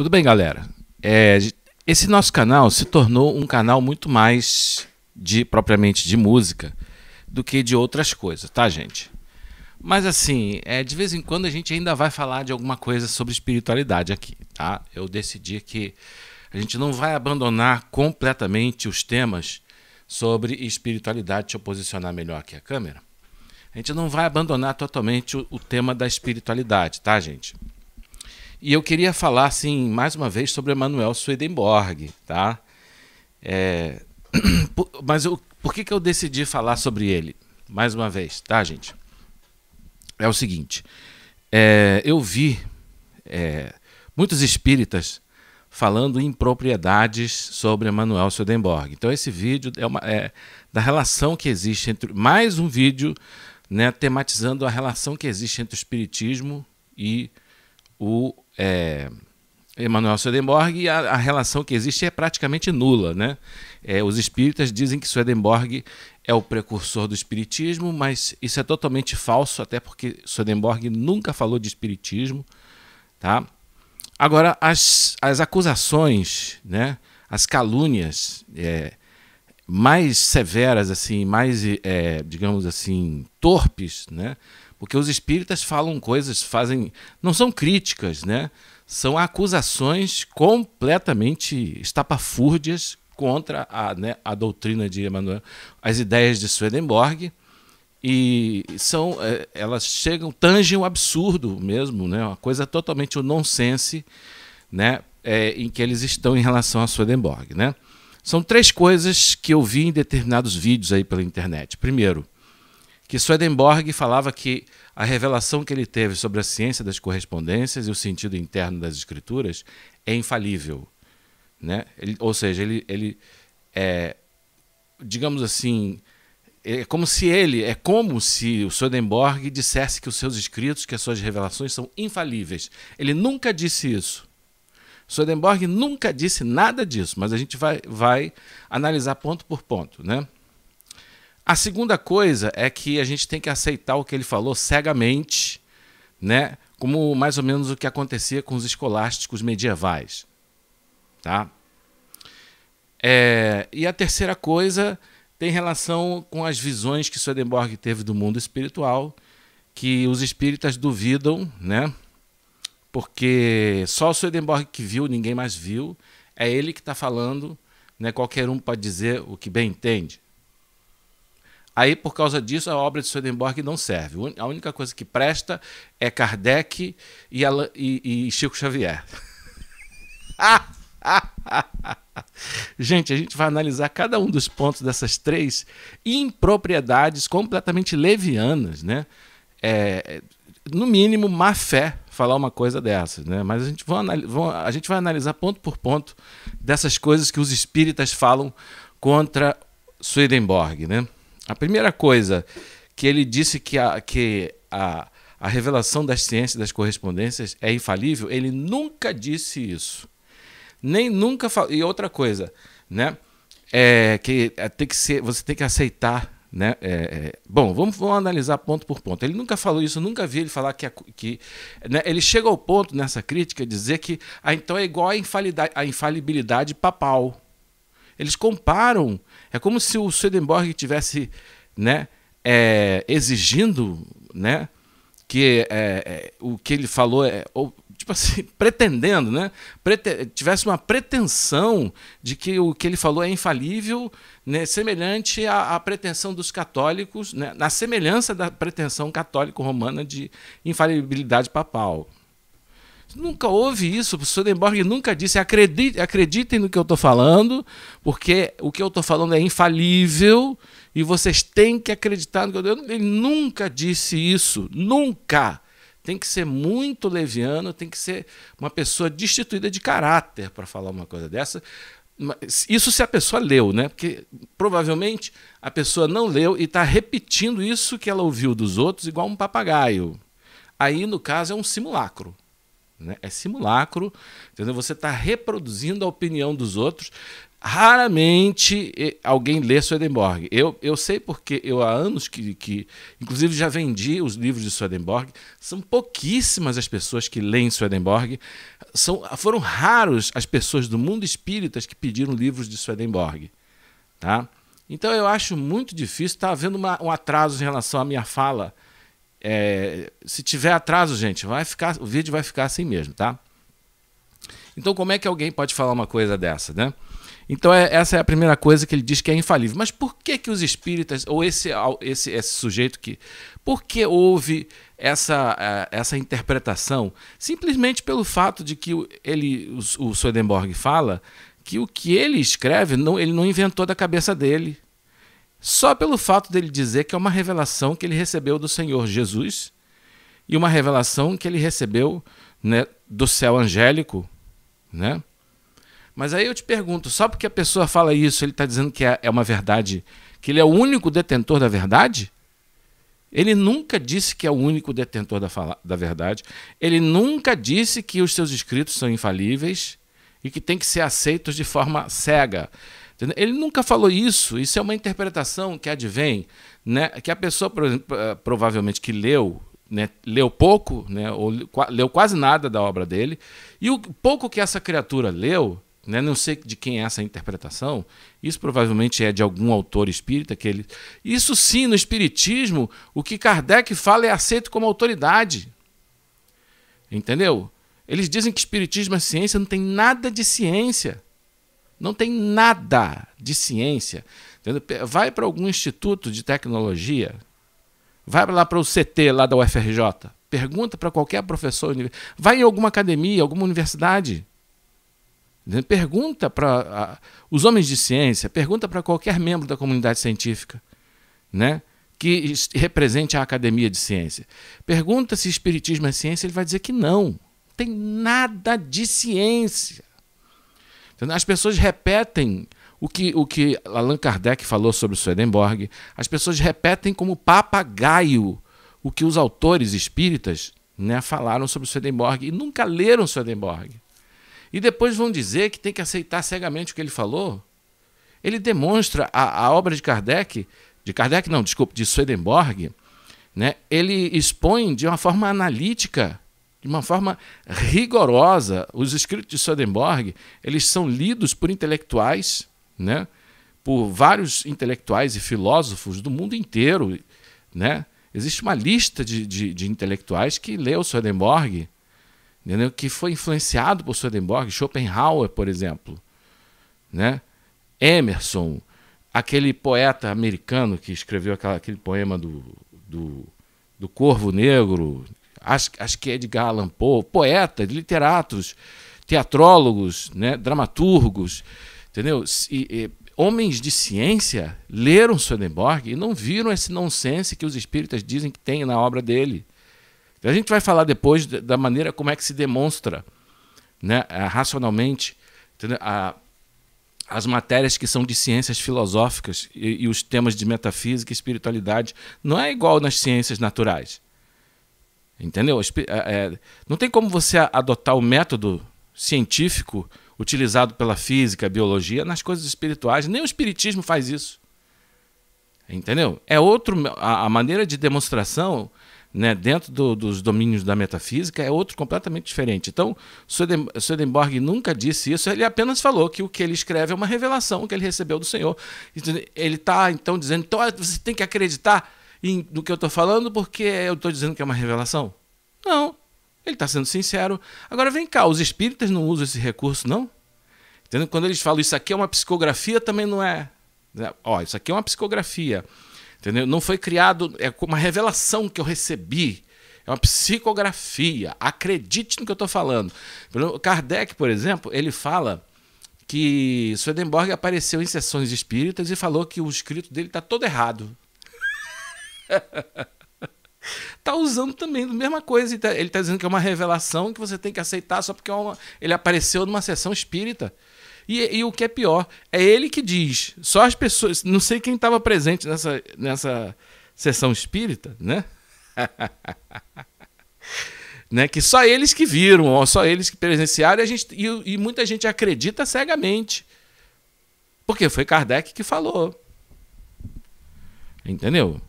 Tudo bem, galera? Esse nosso canal se tornou um canal muito mais propriamente de música do que de outras coisas, tá, gente? Mas assim, de vez em quando a gente ainda vai falar de alguma coisa sobre espiritualidade aqui, tá? Eu decidi que a gente não vai abandonar completamente os temas sobre espiritualidade. Deixa eu posicionar melhor aqui a câmera. A gente não vai abandonar totalmente o tema da espiritualidade, tá, gente? E eu queria falar, assim, mais uma vez sobre Emanuel Swedenborg, tá? Mas por que eu decidi falar sobre ele? Mais uma vez, tá, gente? É o seguinte, eu vi muitos espíritas falando impropriedades sobre Emanuel Swedenborg. Então esse vídeo é da relação que existe entre... Mais um vídeo, né, tematizando a relação que existe entre o espiritismo e o Emanuel Swedenborg, e a relação que existe é praticamente nula, né? Os espíritas dizem que Swedenborg é o precursor do espiritismo, mas isso é totalmente falso, até porque Swedenborg nunca falou de espiritismo, tá? Agora, as acusações, né, as calúnias mais severas, assim, mais, digamos assim, torpes, né? Porque os espíritas falam coisas, não são críticas, né? São acusações completamente estapafúrdias contra a doutrina de Emanuel, as ideias de Swedenborg, e elas tangem o absurdo mesmo, né? Uma coisa totalmente o nonsense, né? Em que eles estão em relação a Swedenborg, né? São três coisas que eu vi em determinados vídeos aí pela internet. Primeiro, que Swedenborg falava que a revelação que ele teve sobre a ciência das correspondências e o sentido interno das escrituras é infalível, né? Ou seja, digamos assim, é como se o Swedenborg dissesse que os seus escritos, que as suas revelações são infalíveis. Ele nunca disse isso. Swedenborg nunca disse nada disso, mas a gente vai analisar ponto por ponto, né? A segunda coisa é que a gente tem que aceitar o que ele falou cegamente, né? Como mais ou menos o que acontecia com os escolásticos medievais, tá? E a terceira coisa tem relação com as visões que Swedenborg teve do mundo espiritual, que os espíritas duvidam, né? Porque só o Swedenborg que viu, ninguém mais viu, é ele que está falando, né? Qualquer um pode dizer o que bem entende. Aí, por causa disso, a obra de Swedenborg não serve. A única coisa que presta é Kardec e Chico Xavier. Gente, a gente vai analisar cada um dos pontos dessas três impropriedades completamente levianas, né? No mínimo, má fé falar uma coisa dessas, né? Mas a gente vai analisar ponto por ponto dessas coisas que os espíritas falam contra Swedenborg, né? A primeira coisa que ele disse que a revelação das ciências das correspondências é infalível, ele nunca disse isso. Nem nunca falou. E outra coisa, né? Você tem que aceitar, né? Bom, vamos analisar ponto por ponto. Ele nunca falou isso, nunca vi ele falar né? Ele chega ao ponto nessa crítica de dizer que então é igual a infalibilidade papal. Eles comparam, é como se o Swedenborg tivesse, né, exigindo, né, que o que ele falou tipo assim, pretendendo, né, tivesse uma pretensão de que o que ele falou é infalível, né, semelhante à pretensão dos católicos, né, na semelhança da pretensão católico-romana de infalibilidade papal. Nunca houve isso, o Swedenborg nunca disse acreditem no que eu estou falando, porque o que eu estou falando é infalível e vocês têm que acreditar no que eu estou falando. Ele nunca disse isso, nunca. Tem que ser muito leviano, tem que ser uma pessoa destituída de caráter para falar uma coisa dessa. Isso se a pessoa leu, né? Porque provavelmente a pessoa não leu e está repetindo isso que ela ouviu dos outros igual um papagaio. Aí, no caso, é um simulacro. Né? É simulacro, entendeu? Você está reproduzindo a opinião dos outros, Raramente alguém lê Swedenborg. Eu sei porque eu há anos inclusive já vendi os livros de Swedenborg. São pouquíssimas as pessoas que leem Swedenborg. Foram raros as pessoas do mundo espírita que pediram livros de Swedenborg. Tá? Então eu acho muito difícil. Está havendo um atraso em relação à minha fala. Se tiver atraso, gente, o vídeo vai ficar assim mesmo, tá? Então como é que alguém pode falar uma coisa dessa, né? Então essa é a primeira coisa que ele diz que é infalível. Mas por que os espíritas, ou esse sujeito por que houve essa interpretação? Simplesmente pelo fato de que o Swedenborg fala que o que ele escreve, ele não inventou da cabeça dele. Só pelo fato dele dizer que é uma revelação que ele recebeu do Senhor Jesus e uma revelação que ele recebeu, né, do céu angélico, né? Mas aí eu te pergunto, só porque a pessoa fala isso, ele está dizendo que é uma verdade, que ele é o único detentor da verdade? Ele nunca disse que é o único detentor da verdade. Ele nunca disse que os seus escritos são infalíveis e que tem que ser aceitos de forma cega. Entendeu? Ele nunca falou isso. Isso é uma interpretação que advém, né? Que a pessoa, por exemplo, provavelmente que leu, né, leu pouco, né, ou leu quase nada da obra dele, e o pouco que essa criatura leu, né, não sei de quem é essa interpretação, isso provavelmente é de algum autor espírita isso sim, no espiritismo, o que Kardec fala é aceito como autoridade. Entendeu? Eles dizem que espiritismo é ciência, não tem nada de ciência. Não tem nada de ciência. Entendeu? Vai para algum instituto de tecnologia, vai lá para o CT lá da UFRJ, pergunta para qualquer professor, vai em alguma academia, alguma universidade. Pergunta para os homens de ciência, pergunta para qualquer membro da comunidade científica, né, que represente a academia de ciência. Pergunta se espiritismo é ciência, ele vai dizer que não tem nada de ciência. Entendeu? As pessoas repetem o que Allan Kardec falou sobre Swedenborg, as pessoas repetem como papagaio o que os autores espíritas, né, falaram sobre Swedenborg e nunca leram Swedenborg. E depois vão dizer que tem que aceitar cegamente o que ele falou. Ele demonstra a obra de de Swedenborg, né? Ele expõe de uma forma analítica, de uma forma rigorosa. Os escritos de Swedenborg, eles são lidos por intelectuais, né? Por vários intelectuais e filósofos do mundo inteiro, né? Existe uma lista de intelectuais que leu Swedenborg, entendeu? Que foi influenciado por Swedenborg, Schopenhauer, por exemplo, né? Emerson, aquele poeta americano que escreveu aquele poema do Corvo Negro, acho que é Edgar Allan Poe, poetas, literatos, teatrólogos, né? Dramaturgos, entendeu? Homens de ciência leram Swedenborg e não viram esse nonsense que os espíritas dizem que tem na obra dele. A gente vai falar depois da maneira como é que se demonstra, né, racionalmente, as matérias que são de ciências filosóficas e os temas de metafísica e espiritualidade. Não é igual nas ciências naturais. Entendeu? Não tem como você adotar o método científico utilizado pela física, biologia, nas coisas espirituais. Nem o espiritismo faz isso. Entendeu? A maneira de demonstração, né, dentro dos domínios da metafísica é outro completamente diferente. Então, Swedenborg nunca disse isso, ele apenas falou que o que ele escreve é uma revelação que ele recebeu do Senhor. Ele está, então, dizendo, então você tem que acreditar no que eu estou falando porque eu estou dizendo que é uma revelação? Não, ele está sendo sincero. Agora, vem cá, os espíritas não usam esse recurso, não? Entendeu? Quando eles falam isso aqui é uma psicografia, também não é. Isso aqui é uma psicografia. Entendeu? Não foi criado, é uma revelação que eu recebi, é uma psicografia, acredite no que eu estou falando. Kardec, por exemplo, ele fala que Swedenborg apareceu em sessões espíritas e falou que o escrito dele está todo errado. Está usando também a mesma coisa, ele está dizendo que é uma revelação que você tem que aceitar só porque ele apareceu numa sessão espírita. E o que é pior, é ele que diz, só as pessoas, não sei quem estava presente nessa sessão espírita, né? Né? Que só eles que viram, só eles que presenciaram, e muita gente acredita cegamente. Porque foi Kardec que falou. Entendeu?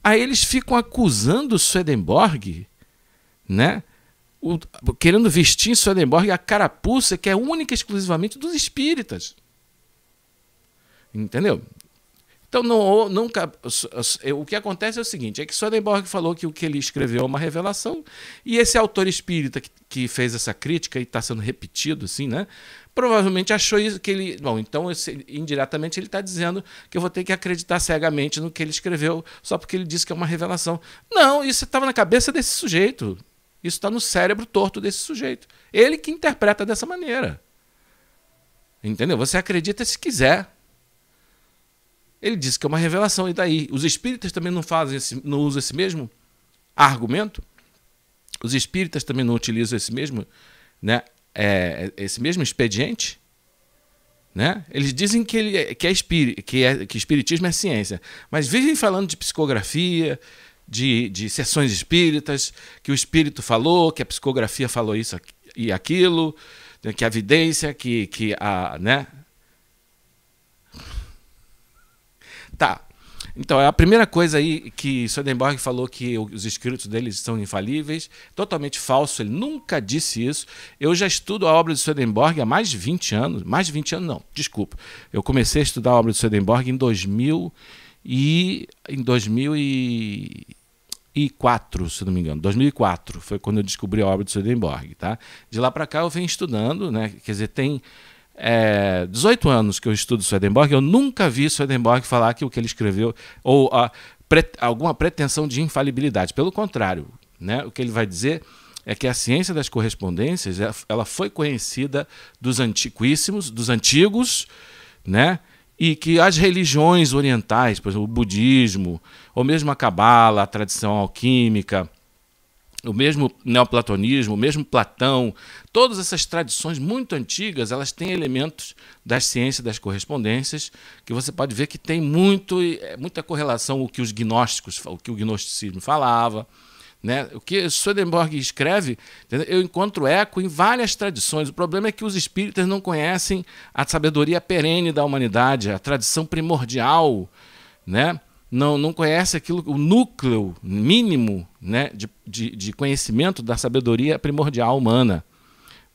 Aí eles ficam acusando o Swedenborg, né? Querendo vestir em Swedenborg a carapuça que é única e exclusivamente dos espíritas. Entendeu? Então, o que acontece é o seguinte, é que Swedenborg falou que o que ele escreveu é uma revelação, e esse autor espírita que fez essa crítica, e está sendo repetido assim, né? Provavelmente achou isso que ele... Bom, então, indiretamente, ele está dizendo que eu vou ter que acreditar cegamente no que ele escreveu, só porque ele disse que é uma revelação. Não, isso estava na cabeça desse sujeito. Isso está no cérebro torto desse sujeito. Ele que interpreta dessa maneira. Entendeu? Você acredita se quiser. Ele disse que é uma revelação, e daí? Os espíritas também não usam esse mesmo argumento? Os espíritas também não utilizam esse mesmo, né, esse mesmo expediente? Né? Eles dizem que espiritismo é ciência, mas vivem falando de psicografia, de sessões espíritas, que o espírito falou, que a psicografia falou isso e aquilo, que a evidência, né? Tá. Então, a primeira coisa aí que Swedenborg falou que os escritos deles são infalíveis, totalmente falso, ele nunca disse isso. Eu já estudo a obra de Swedenborg há mais de 20 anos, não, desculpa. Eu comecei a estudar a obra de Swedenborg em 2004, se não me engano. 2004 foi quando eu descobri a obra de Swedenborg, tá? De lá para cá eu venho estudando, né? Quer dizer, tem 18 anos que eu estudo Swedenborg, eu nunca vi Swedenborg falar que o que ele escreveu, ou alguma pretensão de infalibilidade. Pelo contrário, né, o que ele vai dizer é que a ciência das correspondências ela foi conhecida dos antiquíssimos, dos antigos, né, e que as religiões orientais, por exemplo, o budismo, ou mesmo a cabala, a tradição alquímica, o mesmo neoplatonismo, o mesmo Platão, todas essas tradições muito antigas, elas têm elementos das ciências das correspondências, que você pode ver que tem muita correlação com o que os gnósticos, o que o gnosticismo falava, né? O que Swedenborg escreve, entendeu? Eu encontro eco em várias tradições. O problema é que os espíritas não conhecem a sabedoria perene da humanidade, a tradição primordial, né? Não conhece o núcleo mínimo, né, de conhecimento da sabedoria primordial humana,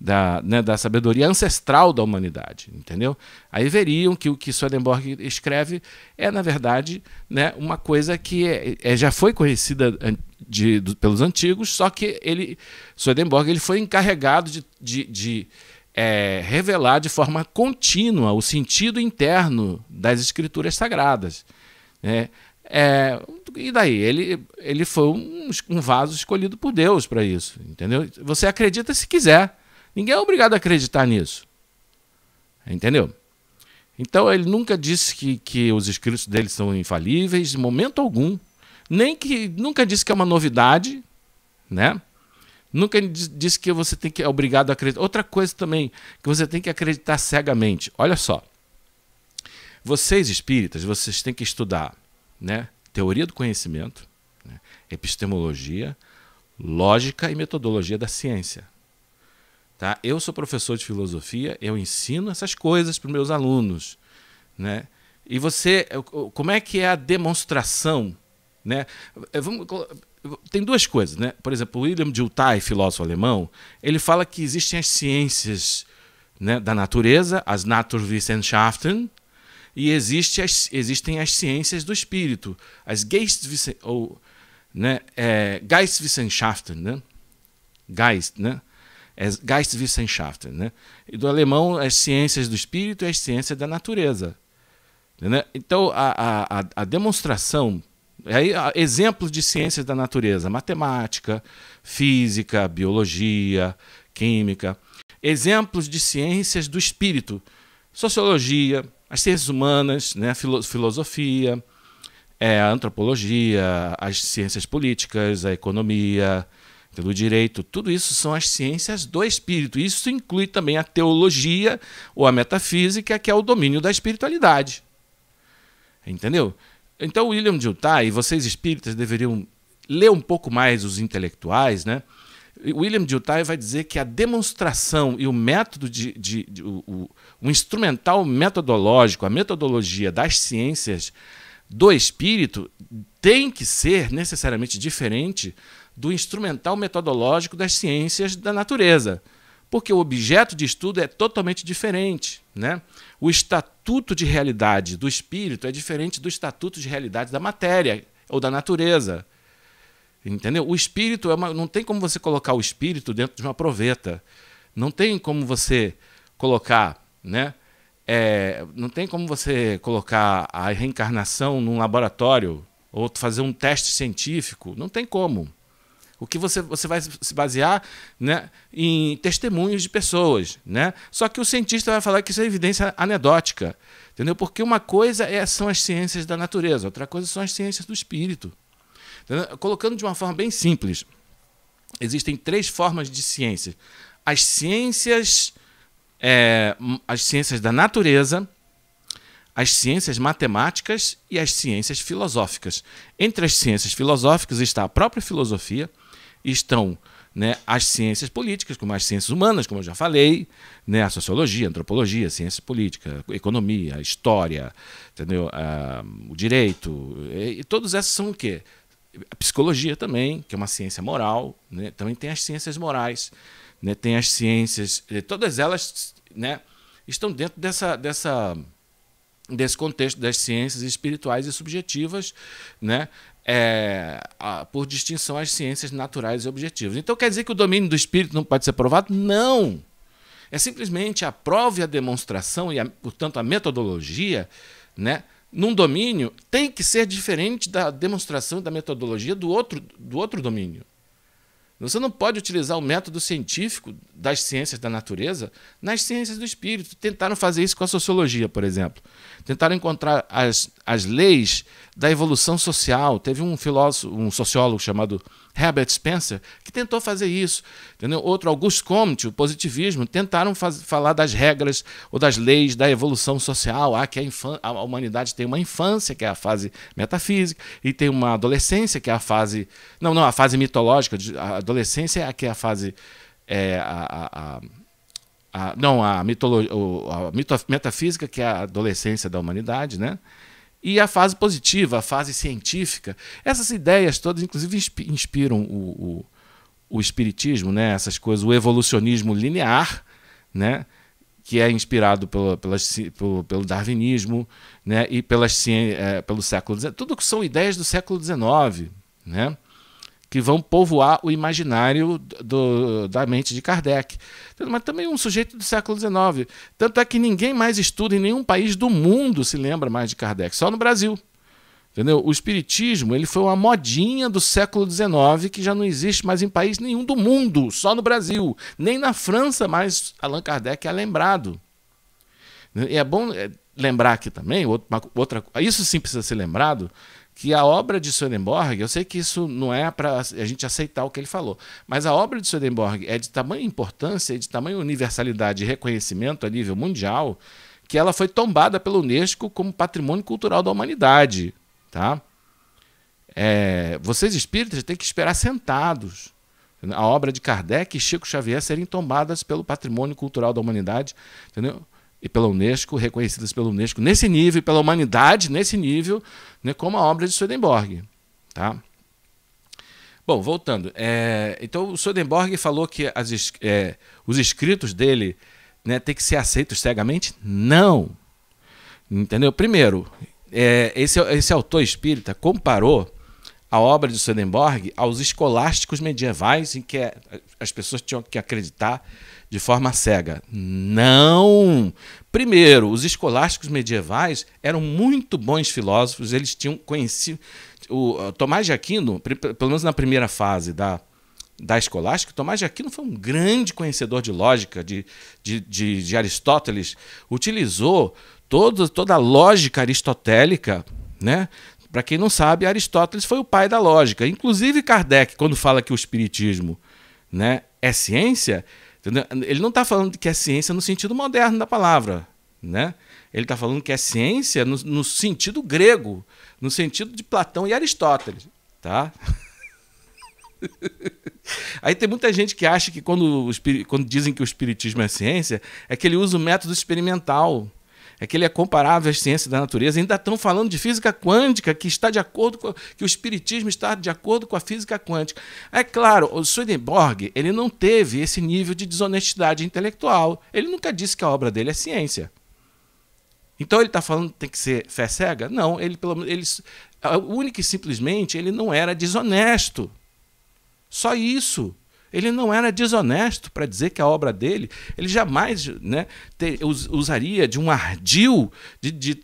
da sabedoria ancestral da humanidade, entendeu? Aí veriam que o que Swedenborg escreve é, na verdade, né, uma coisa que já foi conhecida pelos antigos, só que Swedenborg foi encarregado de revelar de forma contínua o sentido interno das escrituras sagradas. E daí? Ele foi um vaso escolhido por Deus para isso, entendeu? Você acredita se quiser. Ninguém é obrigado a acreditar nisso. Entendeu? Então ele nunca disse que os escritos dele são infalíveis, em momento algum. Nunca disse que é uma novidade, né? Nunca disse que você é obrigado a acreditar. Outra coisa também, que você tem que acreditar cegamente. Olha só. Vocês espíritas, vocês têm que estudar, né, teoria do conhecimento, né, epistemologia, lógica e metodologia da ciência. Tá? Eu sou professor de filosofia, eu ensino essas coisas para os meus alunos, né? E como é que é a demonstração, né? Tem duas coisas, né? Por exemplo, William Dilthey, filósofo alemão, ele fala que existem as ciências, né, da natureza, as Naturwissenschaften, e existem as ciências do espírito, as Geistwissenschaften, né? Geist, né? As Geistwissenschaften, né? E do alemão, as ciências do espírito e as ciências da natureza. Né? Então, a demonstração, exemplos de ciências da natureza, matemática, física, biologia, química, exemplos de ciências do espírito, sociologia, as ciências humanas, né, filosofia, a antropologia, as ciências políticas, a economia, o direito, tudo isso são as ciências do espírito. Isso inclui também a teologia ou a metafísica, que é o domínio da espiritualidade. Entendeu? Então, William Dilthey, e vocês espíritas deveriam ler um pouco mais os intelectuais, né? William de Utah vai dizer que a demonstração e o método o instrumental metodológico, a metodologia das ciências do espírito tem que ser necessariamente diferente do instrumental metodológico das ciências da natureza, porque o objeto de estudo é totalmente diferente, né? O estatuto de realidade do espírito é diferente do estatuto de realidade da matéria ou da natureza. Entendeu? O espírito não tem como você colocar o espírito dentro de uma proveta. Não tem como você colocar, né? Não tem como você colocar a reencarnação num laboratório ou fazer um teste científico. Não tem como. O que você vai se basear, né, em testemunhos de pessoas, né? Só que o cientista vai falar que isso é evidência anedótica, entendeu? Porque uma coisa são as ciências da natureza, outra coisa são as ciências do espírito. Entendeu? Colocando de uma forma bem simples, existem 3 formas de ciência: as ciências da natureza, as ciências matemáticas e as ciências filosóficas. Entre as ciências filosóficas está a própria filosofia, estão, né, as ciências políticas, como as ciências humanas, como eu já falei, né, a sociologia, a antropologia, a ciência política, a economia, a história, entendeu? O direito, e todas essas são o quê? A psicologia também, que é uma ciência moral, né? Também tem as ciências morais, né? Tem as ciências, todas elas, né, estão dentro desse contexto das ciências espirituais e subjetivas, né? Por distinção às ciências naturais e objetivas. Então quer dizer que o domínio do espírito não pode ser provado? Não! É simplesmente a prova e a demonstração e, portanto, a metodologia, né, num domínio tem que ser diferente da demonstração e da metodologia do outro domínio. Você não pode utilizar o método científico das ciências da natureza nas ciências do espírito. Tentaram fazer isso com a sociologia, por exemplo. Tentaram encontrar as leis da evolução social. Teve um sociólogo chamado Herbert Spencer que tentou fazer isso. Entendeu? Outro, Auguste Comte, o positivismo, tentaram falar das regras ou das leis da evolução social. Que a humanidade tem uma infância, que é a fase metafísica, e tem uma adolescência, que é a fase... Não, a fase mitológica. A adolescência é a fase... a metafísica, que é a adolescência da humanidade, né? E a fase positiva, a fase científica. Essas ideias todas, inclusive, inspiram o espiritismo, né? Essas coisas, o evolucionismo linear, né? Que é inspirado pelo darwinismo, né? E pelo século XIX. Tudo que são ideias do século XIX, né? Que vão povoar o imaginário da mente de Kardec. Mas também um sujeito do século XIX. Tanto é que ninguém mais estuda em nenhum país do mundo se lembra mais de Kardec, só no Brasil. Entendeu? O espiritismo ele foi uma modinha do século XIX que já não existe mais em país nenhum do mundo, só no Brasil. Nem na França mais Allan Kardec é lembrado. E é bom lembrar aqui também, isso sim precisa ser lembrado, que a obra de Swedenborg, eu sei que isso não é para a gente aceitar o que ele falou, mas a obra de Swedenborg é de tamanha importância e de tamanha universalidade e reconhecimento a nível mundial que ela foi tombada pela Unesco como patrimônio cultural da humanidade. Tá? Vocês espíritas têm que esperar sentados a obra de Kardec e Chico Xavier serem tombadas pelo patrimônio cultural da humanidade, entendeu? E pela Unesco, reconhecidas pela Unesco nesse nível, e pela humanidade nesse nível, né, como a obra de Swedenborg. Tá? Bom, voltando. Então, o Swedenborg falou que os escritos dele, né, têm que ser aceitos cegamente? Não. Entendeu? Primeiro, esse autor espírita comparou a obra de Swedenborg aos escolásticos medievais em que as pessoas tinham que acreditar de forma cega. Não! Primeiro, os escolásticos medievais eram muito bons filósofos, eles tinham conhecido... O Tomás de Aquino, pelo menos na primeira fase da escolástica, Tomás de Aquino foi um grande conhecedor de lógica, de Aristóteles, utilizou toda a lógica aristotélica, né? Para quem não sabe, Aristóteles foi o pai da lógica. Inclusive Kardec, quando fala que o espiritismo, né, é ciência, entendeu? Ele não está falando que é ciência no sentido moderno da palavra, né? Ele está falando que é ciência no sentido grego, no sentido de Platão e Aristóteles. Tá? Aí tem muita gente que acha que quando dizem que o espiritismo é ciência, é que ele usa o método experimental, é que ele é comparável às ciências da natureza. Ainda estão falando de física quântica, que está de acordo que o espiritismo está de acordo com a física quântica. É claro, o Swedenborg, ele não teve esse nível de desonestidade intelectual. Ele nunca disse que a obra dele é ciência. Então ele está falando que tem que ser fé cega? Não, único e simplesmente ele não era desonesto. Só isso. Ele não era desonesto para dizer que a obra dele, ele jamais, né, usaria de um ardil de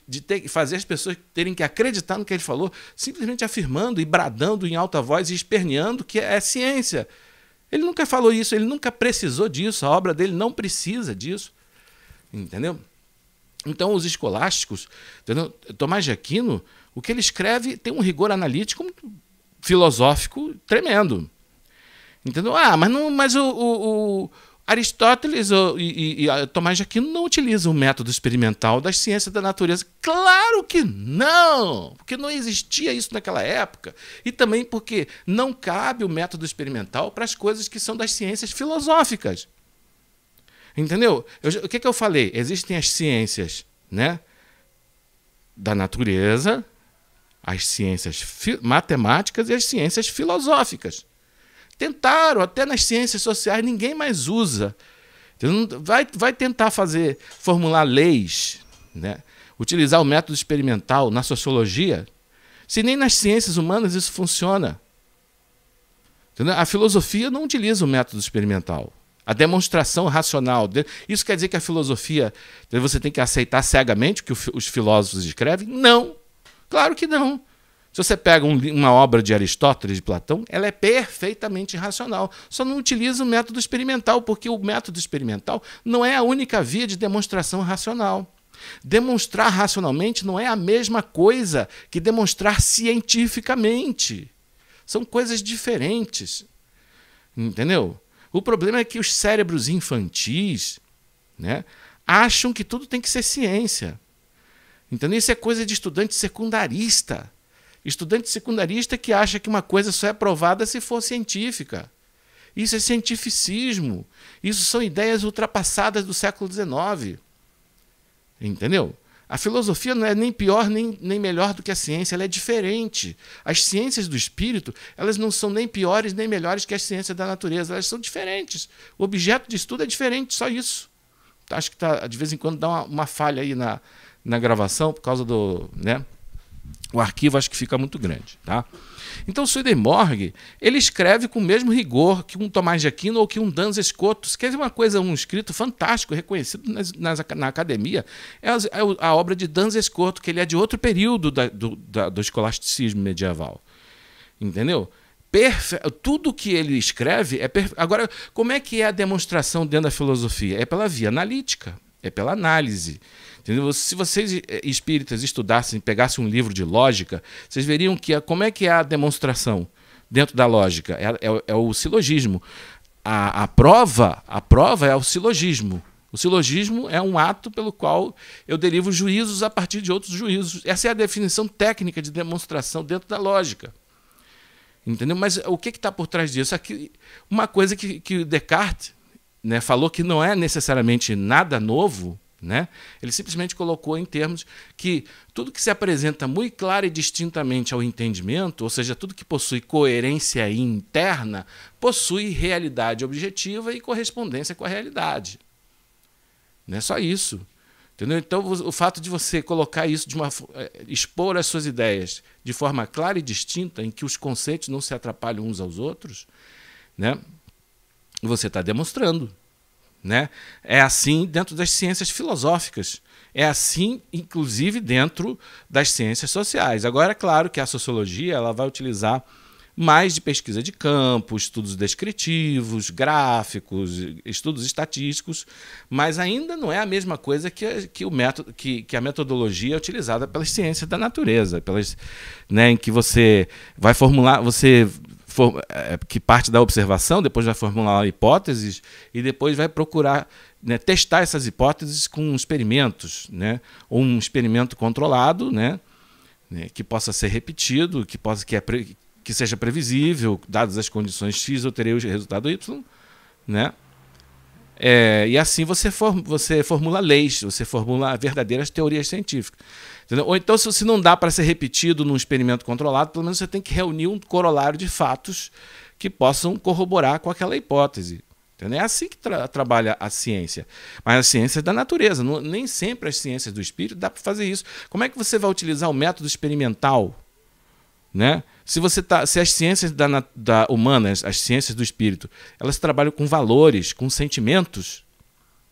fazer as pessoas terem que acreditar no que ele falou, simplesmente afirmando e bradando em alta voz e esperneando que é ciência. Ele nunca falou isso, ele nunca precisou disso, a obra dele não precisa disso. Entendeu? Então, os escolásticos, entendeu? Tomás de Aquino, o que ele escreve tem um rigor analítico filosófico tremendo. Entendeu? Mas o Aristóteles e Tomás de Aquino não utilizam o método experimental das ciências da natureza. Claro que não! Porque não existia isso naquela época. E também porque não cabe o método experimental para as coisas que são das ciências filosóficas. Entendeu? O que eu falei? Existem as ciências, né, da natureza, as ciências matemáticas e as ciências filosóficas. Tentaram, até nas ciências sociais, ninguém mais usa. Vai tentar formular leis, né? Utilizar o método experimental na sociologia, se nem nas ciências humanas isso funciona. Entendeu? A filosofia não utiliza o método experimental. A demonstração racional. Isso quer dizer que a filosofia, você tem que aceitar cegamente o que os filósofos escrevem? Não. Claro que não. Se você pega uma obra de Aristóteles, de Platão, ela é perfeitamente racional. Só não utiliza o método experimental, porque o método experimental não é a única via de demonstração racional. Demonstrar racionalmente não é a mesma coisa que demonstrar cientificamente. São coisas diferentes. Entendeu? O problema é que os cérebros infantis, né, acham que tudo tem que ser ciência. Entendeu? Isso é coisa de estudante secundarista. Estudante secundarista que acha que uma coisa só é provada se for científica. Isso é cientificismo. Isso são ideias ultrapassadas do século XIX. Entendeu? A filosofia não é nem pior nem melhor do que a ciência, ela é diferente. As ciências do espírito, elas não são nem piores nem melhores que as ciências da natureza, elas são diferentes. O objeto de estudo é diferente, só isso. Acho que de vez em quando dá uma falha aí na gravação por causa do... né? O arquivo acho que fica muito grande. Tá? Então, o Swedenborg, ele escreve com o mesmo rigor que um Tomás de Aquino ou que um Duns Scotus, que é uma coisa, um escrito fantástico, reconhecido na academia, é a obra de Duns Scotus, que ele é de outro período do escolasticismo medieval. Entendeu? Tudo que ele escreve é perfeito. Agora, como é que é a demonstração dentro da filosofia? É pela via analítica, é pela análise. Entendeu? Se vocês espíritas estudassem, pegassem um livro de lógica, vocês veriam como é que é a demonstração dentro da lógica. É o silogismo. A prova é o silogismo. O silogismo é um ato pelo qual eu derivo juízos a partir de outros juízos. Essa é a definição técnica de demonstração dentro da lógica. Entendeu? Mas o que está por trás disso? Aqui, uma coisa que Descartes, né, falou que não é necessariamente nada novo, né? Ele simplesmente colocou em termos que tudo que se apresenta muito claro e distintamente ao entendimento, ou seja, tudo que possui coerência interna, possui realidade objetiva e correspondência com a realidade. Não é só isso. Entendeu? Então, o fato de você colocar isso, expor as suas ideias de forma clara e distinta, em que os conceitos não se atrapalham uns aos outros, né? Você está demonstrando. Né? É assim dentro das ciências filosóficas, é assim inclusive dentro das ciências sociais. Agora é claro que a sociologia ela vai utilizar mais de pesquisa de campo, estudos descritivos, gráficos, estudos estatísticos, mas ainda não é a mesma coisa que a metodologia utilizada pelas ciências da natureza, né, em que você vai formular, que parte da observação, depois vai formular hipóteses e depois vai procurar, né, testar essas hipóteses com experimentos, né, ou um experimento controlado, né, que possa ser repetido, que seja previsível, dadas as condições X, eu terei o resultado Y, né? E assim você formula leis, você formula verdadeiras teorias científicas. Entendeu? Ou então, se não dá para ser repetido num experimento controlado, pelo menos você tem que reunir um corolário de fatos que possam corroborar com aquela hipótese. Entendeu? É assim que trabalha a ciência. Mas a ciência da natureza, nem sempre as ciências do espírito dá para fazer isso. Como é que você vai utilizar o método experimental? Né? Se as ciências humanas, as ciências do espírito, elas trabalham com valores, com sentimentos,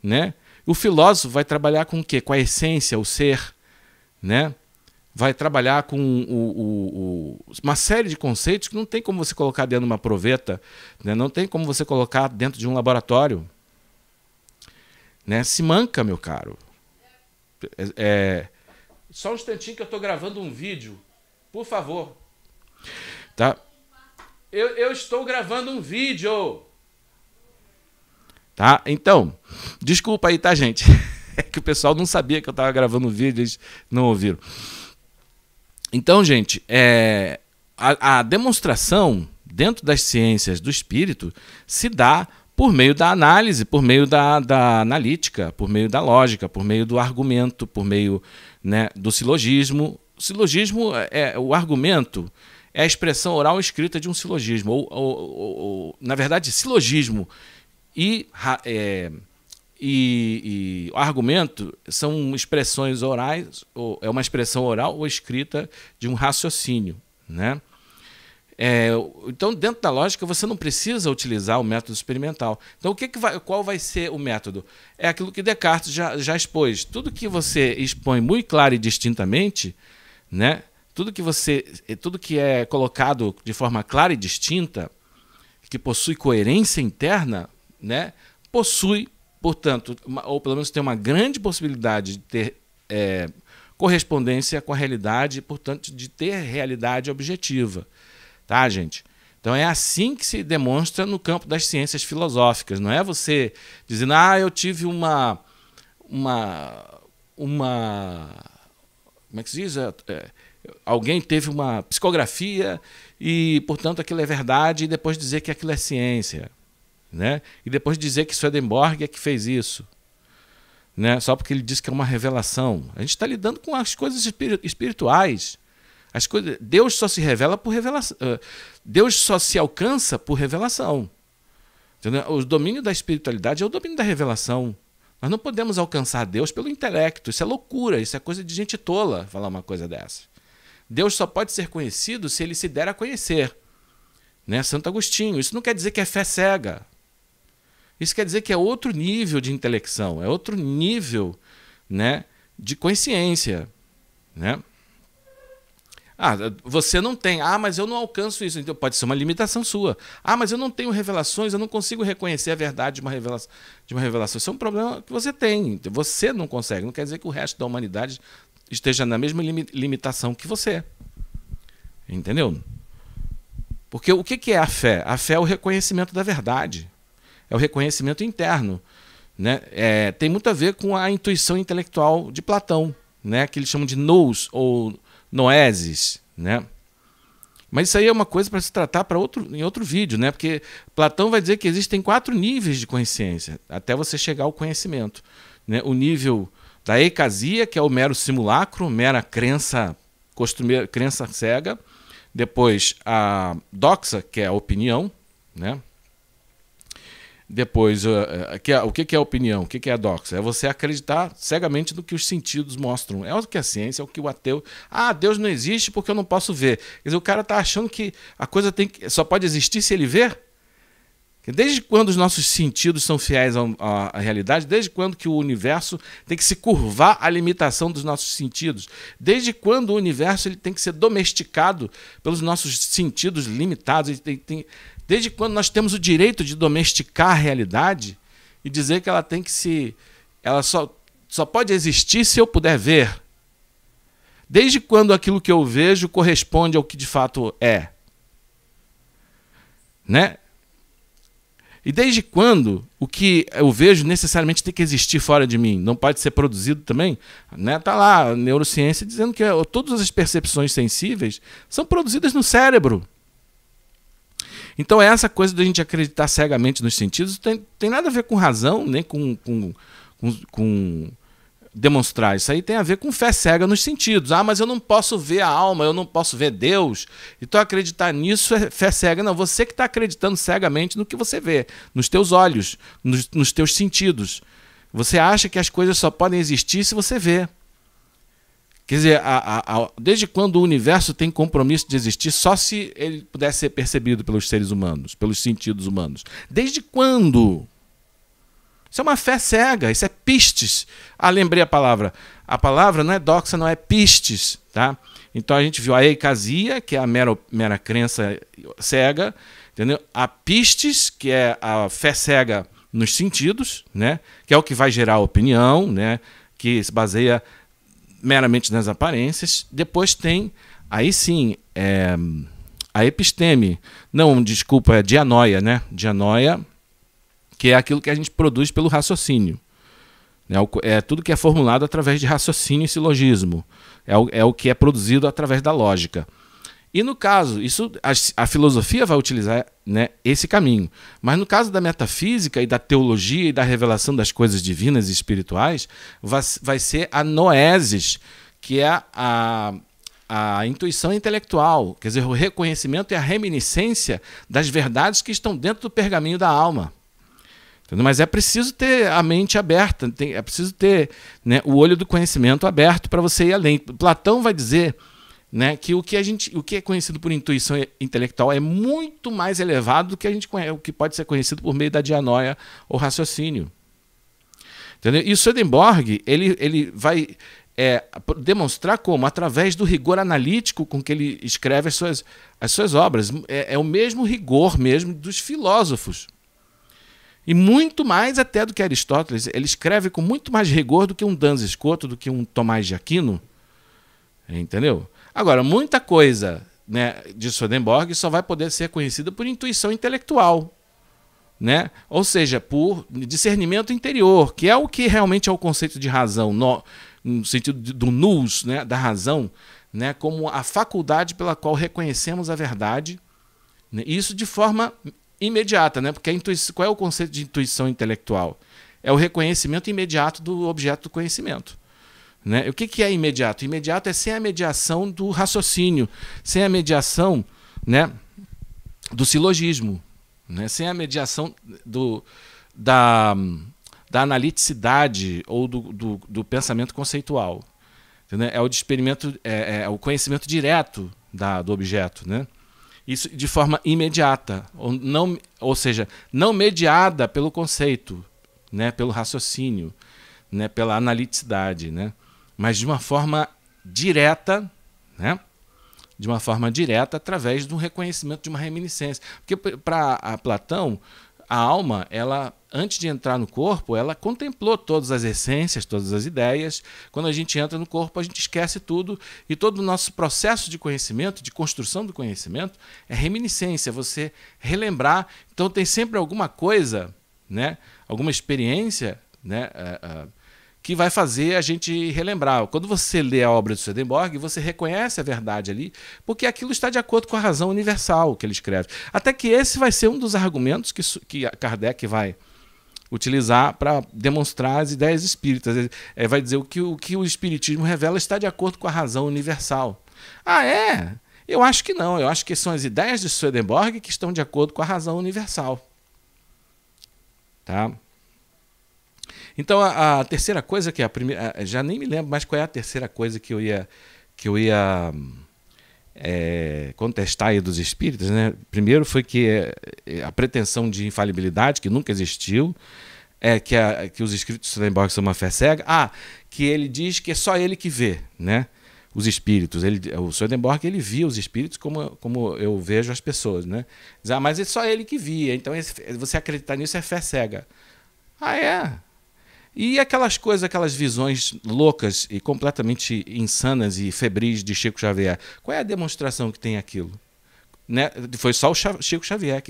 né? O filósofo vai trabalhar com o quê? Com a essência, o ser, né? Vai trabalhar com uma série de conceitos que não tem como você colocar dentro de uma proveta, né? Não tem como você colocar dentro de um laboratório, né? Se manca, meu caro. Só um instantinho que eu estou gravando um vídeo, por favor. Tá? Eu estou gravando um vídeo. Tá? Então, desculpa aí, tá, gente? É que o pessoal não sabia que eu estava gravando um vídeo, eles não ouviram. Então, gente, a demonstração dentro das ciências do espírito se dá por meio da análise, por meio da analítica, por meio da lógica, por meio do argumento, por meio, né, do silogismo. O silogismo o argumento é a expressão oral escrita de um silogismo, na verdade, silogismo e o argumento são expressões orais, é uma expressão oral ou escrita de um raciocínio, né? Então, dentro da lógica, você não precisa utilizar o método experimental. Então, qual vai ser o método? É aquilo que Descartes já expôs. Tudo que você expõe muito claro e distintamente, né? Tudo que é colocado de forma clara e distinta, que possui coerência interna, né? Possui, portanto, ou pelo menos tem uma grande possibilidade de ter correspondência com a realidade e, portanto, de ter realidade objetiva. Tá, gente? Então é assim que se demonstra no campo das ciências filosóficas. Não é você dizendo, eu tive uma como é que se diz? Alguém teve uma psicografia e, portanto, aquilo é verdade, e depois dizer que aquilo é ciência, né? E depois dizer que Swedenborg é que fez isso, né? Só porque ele disse que é uma revelação. A gente está lidando com as coisas espirituais. Deus só se revela por revelação. Deus só se alcança por revelação. Entendeu? O domínio da espiritualidade é o domínio da revelação. Nós não podemos alcançar Deus pelo intelecto. Isso é loucura, isso é coisa de gente tola falar uma coisa dessa. Deus só pode ser conhecido se ele se der a conhecer. Né? Santo Agostinho. Isso não quer dizer que é fé cega. Isso quer dizer que é outro nível de intelecção, é outro nível, né, de consciência. Né? Você não tem. Mas eu não alcanço isso. Então pode ser uma limitação sua. Mas eu não tenho revelações, eu não consigo reconhecer a verdade de uma revelação. Isso é um problema que você tem. Você não consegue. Não quer dizer que o resto da humanidade esteja na mesma limitação que você. Entendeu? Porque o que é a fé? A fé é o reconhecimento da verdade. É o reconhecimento interno. Né? Tem muito a ver com a intuição intelectual de Platão, né? Que eles chamam de nous ou noeses, né? Mas isso aí é uma coisa para se tratar em outro vídeo, né? Porque Platão vai dizer que existem 4 níveis de consciência até você chegar ao conhecimento, né? O nível da eicasia, que é o mero simulacro, mera crença costumeira, crença cega. Depois a doxa, que é a opinião, né? Depois, o que é a opinião? O que é a doxa? É você acreditar cegamente no que os sentidos mostram. É o que a ciência, é o que o ateu... Deus não existe porque eu não posso ver. Quer dizer, o cara está achando que a coisa só pode existir se ele ver? Desde quando os nossos sentidos são fiéis à realidade? Desde quando que o universo tem que se curvar à limitação dos nossos sentidos? Desde quando o universo ele tem que ser domesticado pelos nossos sentidos limitados? Desde quando nós temos o direito de domesticar a realidade e dizer que ela tem que ela só pode existir se eu puder ver? Desde quando aquilo que eu vejo corresponde ao que de fato é? Né? E desde quando o que eu vejo necessariamente tem que existir fora de mim? Não pode ser produzido também? Né? Tá lá a neurociência dizendo que todas as percepções sensíveis são produzidas no cérebro. Então essa coisa da gente acreditar cegamente nos sentidos tem nada a ver com razão, nem com demonstrar. Isso aí tem a ver com fé cega nos sentidos. Ah, mas eu não posso ver a alma, eu não posso ver Deus. Então acreditar nisso é fé cega. Não, você que está acreditando cegamente no que você vê, nos teus olhos, nos teus sentidos. Você acha que as coisas só podem existir se você vê. Quer dizer, desde quando o universo tem compromisso de existir só se ele pudesse ser percebido pelos seres humanos, pelos sentidos humanos? Desde quando? Isso é uma fé cega, isso é pistes. Ah, lembrei a palavra. A palavra não é doxa, não é pistes. Tá? Então a gente viu a eicasia, que é a mera crença cega. Entendeu? A pistes, que é a fé cega nos sentidos, né? Que é o que vai gerar a opinião, né? Que se baseia meramente nas aparências. Depois tem, aí sim, a episteme. Não, desculpa, é dianoia, né? Dianoia, que é aquilo que a gente produz pelo raciocínio. É tudo que é formulado através de raciocínio e silogismo. É o que é produzido através da lógica. E no caso, a filosofia vai utilizar, né, esse caminho. Mas no caso da metafísica e da teologia e da revelação das coisas divinas e espirituais, vai ser a noesis, que é a intuição intelectual, quer dizer, o reconhecimento e a reminiscência das verdades que estão dentro do pergaminho da alma. Entendeu? Mas é preciso ter a mente aberta, é preciso ter, né, o olho do conhecimento aberto para você ir além. Platão vai dizer, né, que o que é conhecido por intuição intelectual é muito mais elevado do que o que pode ser conhecido por meio da dianoia ou raciocínio. Entendeu? E o Swedenborg ele vai demonstrar como, através do rigor analítico com que ele escreve as suas obras, é o mesmo rigor mesmo dos filósofos. E muito mais até do que Aristóteles. Ele escreve com muito mais rigor do que um Duns Scoto, do que um Tomás de Aquino. Entendeu? Agora, muita coisa, né, de Swedenborg só vai poder ser conhecida por intuição intelectual, né? Ou seja, por discernimento interior, que é o que realmente é o conceito de razão, no sentido do nous, né, da razão, né, como a faculdade pela qual reconhecemos a verdade, né, isso de forma imediata, né, porque qual é o conceito de intuição intelectual? É o reconhecimento imediato do objeto do conhecimento. Né? O que é imediato? Imediato é sem a mediação do raciocínio, sem a mediação, né, do silogismo, né? Sem a mediação da analiticidade ou do pensamento conceitual. Entendeu? É o experimento, o conhecimento direto do objeto, né? Isso de forma imediata, ou seja, não mediada pelo conceito, né, pelo raciocínio, né, pela analiticidade, né? Mas de uma forma direta, né? De uma forma direta através do reconhecimento de uma reminiscência. Porque para Platão, a alma, ela, antes de entrar no corpo, ela contemplou todas as essências, todas as ideias. Quando a gente entra no corpo, a gente esquece tudo, e todo o nosso processo de conhecimento, de construção do conhecimento, é reminiscência, você relembrar. Então tem sempre alguma coisa, né? Alguma experiência, né? Que vai fazer a gente relembrar. Quando você lê a obra de Swedenborg, você reconhece a verdade ali, porque aquilo está de acordo com a razão universal que ele escreve. Até que esse vai ser um dos argumentos que Kardec vai utilizar para demonstrar as ideias espíritas. Ele vai dizer o que o espiritismo revela está de acordo com a razão universal. Ah, é? Eu acho que não. Eu acho que são as ideias de Swedenborg que estão de acordo com a razão universal. Tá? Então, a terceira coisa, que é a primeira, já nem me lembro mais qual é a terceira coisa que eu ia contestar aí dos espíritas, né? Primeiro foi que a pretensão de infalibilidade, que nunca existiu, que os escritos de Swedenborg são uma fé cega. Que ele diz que é só ele que vê, né, os espíritos. O Swedenborg, ele via os espíritos como eu vejo as pessoas, né? Diz, mas é só ele que via, então você acreditar nisso é fé cega. É? E aquelas coisas, aquelas visões loucas e completamente insanas e febris de Chico Xavier, qual é a demonstração que tem aquilo? Né? Foi só o Chico Xavier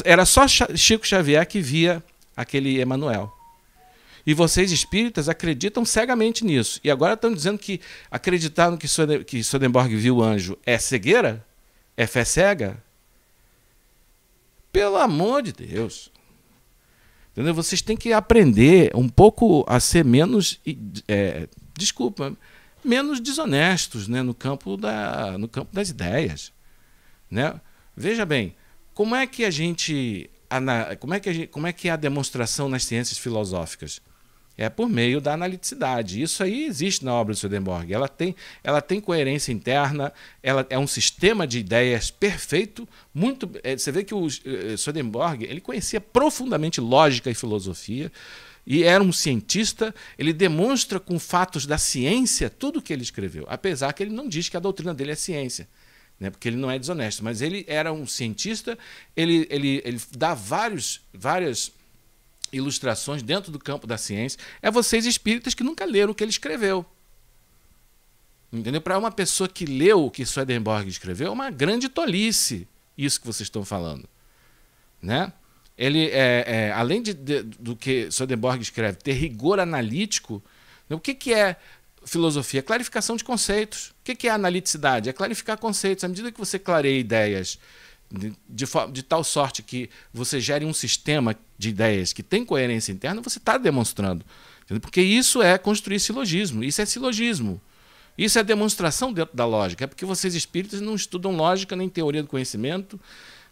era só Chico Xavier que via aquele Emmanuel. E vocês espíritas acreditam cegamente nisso. E agora estão dizendo que acreditar no que Swedenborg viu o anjo é cegueira? É fé cega? Pelo amor de Deus. Entendeu? Vocês têm que aprender um pouco a ser menos, menos desonestos, né, no campo das ideias, né? Veja bem, como é que é a demonstração nas ciências filosóficas? É por meio da analiticidade. Isso aí existe na obra de Swedenborg. Ela tem coerência interna, ela é um sistema de ideias perfeito. Você vê que o Swedenborg ele conhecia profundamente lógica e filosofia, e era um cientista. Ele demonstra com fatos da ciência tudo o que ele escreveu, apesar que ele não diz que a doutrina dele é ciência, né, porque ele não é desonesto, mas ele era um cientista. Ele dá várias ilustrações dentro do campo da ciência. É vocês espíritas que nunca leram o que ele escreveu. Entendeu? Para uma pessoa que leu o que Swedenborg escreveu, é uma grande tolice isso que vocês estão falando, né? Ele, além do que Swedenborg escreve, ter rigor analítico, o que é filosofia? Clarificação de conceitos. O que é analiticidade? É clarificar conceitos. À medida que você clareia ideias de tal sorte que você gere um sistema de ideias que tem coerência interna, você está demonstrando. Entendeu? Porque isso é construir silogismo. Isso é silogismo. Isso é demonstração dentro da lógica. É porque vocês espíritas não estudam lógica nem teoria do conhecimento,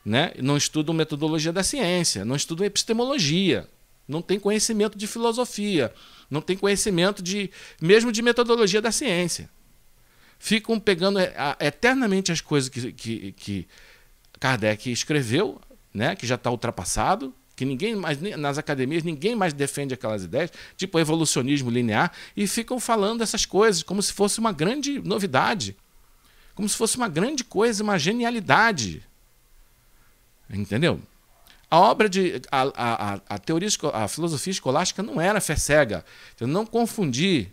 né? Não estudam metodologia da ciência, não estudam epistemologia, não tem conhecimento de filosofia, não tem conhecimento mesmo de metodologia da ciência. Ficam pegando eternamente as coisas que Kardec escreveu, né, que já está ultrapassado, que ninguém mais, nas academias, ninguém mais defende aquelas ideias, tipo evolucionismo linear, e ficam falando essas coisas como se fosse uma grande novidade, como se fosse uma grande coisa, uma genialidade. Entendeu? A obra a teoria, a filosofia escolástica não era fé cega. Eu não confundi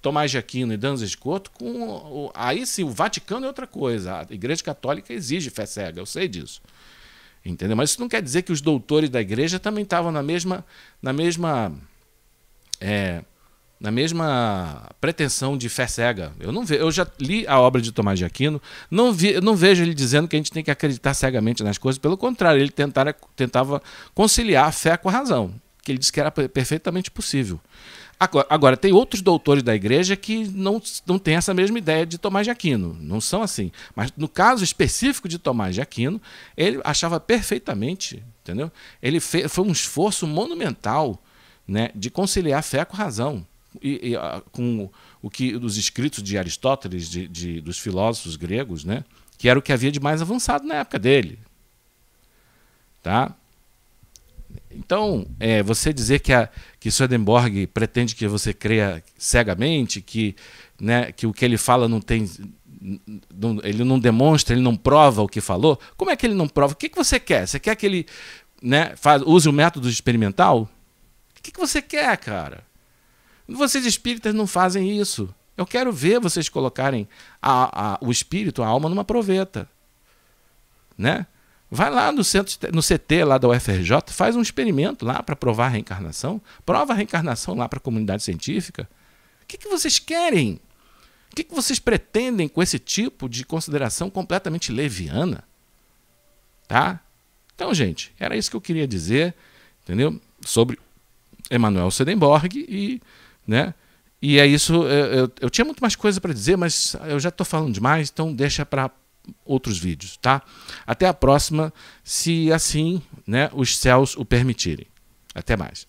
Tomás de Aquino e Duns Scotus com... Aí sim, o Vaticano é outra coisa. A Igreja Católica exige fé cega, eu sei disso. Entendeu? Mas isso não quer dizer que os doutores da Igreja também estavam na mesma pretensão de fé cega. Eu já li a obra de Tomás de Aquino, não vejo ele dizendo que a gente tem que acreditar cegamente nas coisas. Pelo contrário, ele tentava conciliar a fé com a razão, que ele disse que era perfeitamente possível. Agora, tem outros doutores da Igreja que não têm essa mesma ideia de Tomás de Aquino, não são assim. Mas no caso específico de Tomás de Aquino, ele achava perfeitamente, entendeu? Foi um esforço monumental, né, de conciliar a fé com a razão, com os escritos de Aristóteles, dos filósofos gregos, né, que era o que havia de mais avançado na época dele. Tá? Então, você dizer que Swedenborg pretende que você creia cegamente, que o que ele fala ele não demonstra, ele não prova o que falou, como é que ele não prova? O que você quer? Você quer que ele, né, use o método experimental? O que você quer, cara? Vocês espíritas não fazem isso. Eu quero ver vocês colocarem o espírito, a alma, numa proveta, né? Vai lá no CT lá da UFRJ, faz um experimento lá para provar a reencarnação. Prova a reencarnação lá para a comunidade científica. O que vocês querem? O que vocês pretendem com esse tipo de consideração completamente leviana? Tá? Então, gente, era isso que eu queria dizer, entendeu? Sobre Emanuel Swedenborg né? E é isso. Eu tinha muito mais coisa para dizer, mas eu já estou falando demais, então deixa para outros vídeos, tá? Até a próxima, se assim, né, os céus o permitirem. Até mais.